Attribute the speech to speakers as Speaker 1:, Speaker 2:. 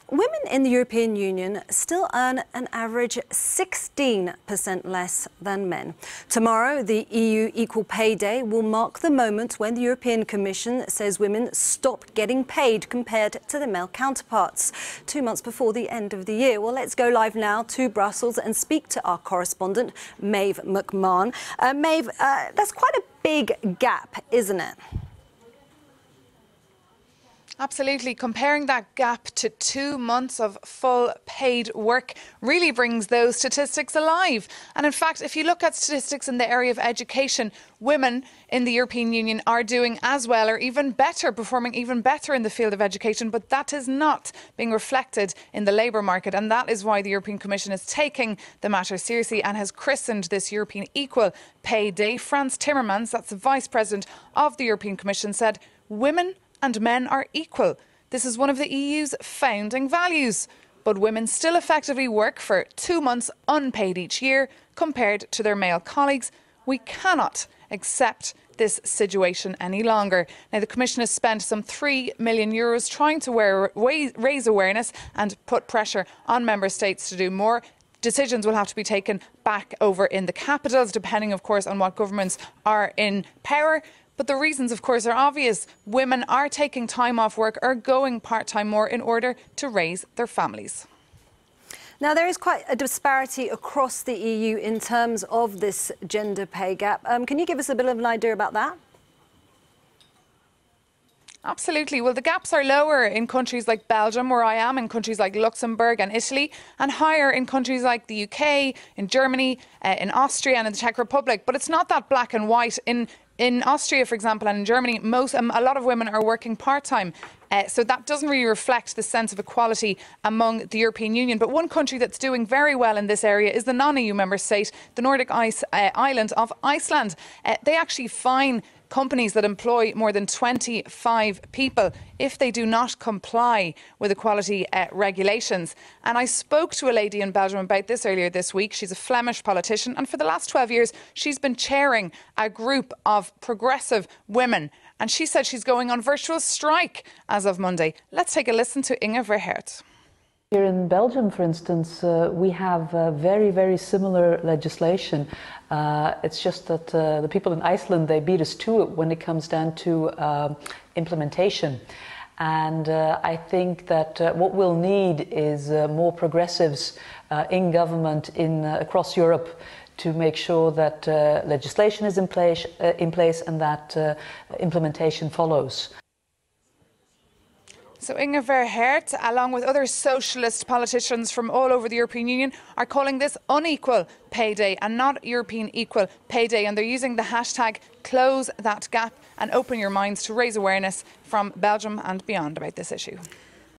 Speaker 1: Women in the European Union still earn an average 16% less than men. Tomorrow, the EU Equal Pay Day will mark the moment when the European Commission says women stop getting paid compared to their male counterparts, 2 months before the end of the year. Well, let's go live now to Brussels and speak to our correspondent, Maeve McMahon. Maeve, that's quite a big gap, isn't it?
Speaker 2: Absolutely. Comparing that gap to 2 months of full paid work really brings those statistics alive. And in fact, if you look at statistics in the area of education, women in the European Union are doing as well or even better, performing even better in the field of education. But that is not being reflected in the labour market. And that is why the European Commission is taking the matter seriously and has christened this European Equal Pay Day. Frans Timmermans, that's the Vice President of the European Commission, said women and men are equal. This is one of the EU's founding values. But women still effectively work for 2 months unpaid each year compared to their male colleagues. We cannot accept this situation any longer. Now, the Commission has spent some €3 million trying to raise awareness and put pressure on member states to do more. Decisions will have to be taken back over in the capitals, depending, of course, on what governments are in power. But the reasons, of course, are obvious. Women are taking time off work or going part-time more in order to raise their families.
Speaker 1: Now, there is quite a disparity across the EU in terms of this gender pay gap. Can you give us a bit of an idea about that?
Speaker 2: Absolutely. Well, the gaps are lower in countries like Belgium, where I am, in countries like Luxembourg and Italy, and higher in countries like the UK, in Germany, in Austria and in the Czech Republic. But it's not that black and white. In Austria, for example, and in Germany, a lot of women are working part-time. So that doesn't really reflect the sense of equality among the European Union. But one country that's doing very well in this area is the non-EU member state, the Nordic island of Iceland. They actually fine companies that employ more than 25 people if they do not comply with equality regulations. And I spoke to a lady in Belgium about this earlier this week. She's a Flemish politician, and for the last 12 years she's been chairing a group of progressive women, and she said she's going on virtual strike as of Monday. Let's take a listen to Inge Verheert.
Speaker 3: Here in Belgium, for instance, we have very, very similar legislation. It's just that the people in Iceland, they beat us to it when it comes down to implementation. And I think that what we'll need is more progressives in government across Europe to make sure that legislation is in place and that implementation follows.
Speaker 2: So Inge Verheert, along with other socialist politicians from all over the European Union, are calling this unequal pay day and not European Equal Pay Day. And they're using the hashtag Close That Gap and Open Your Minds to raise awareness from Belgium and beyond about this issue.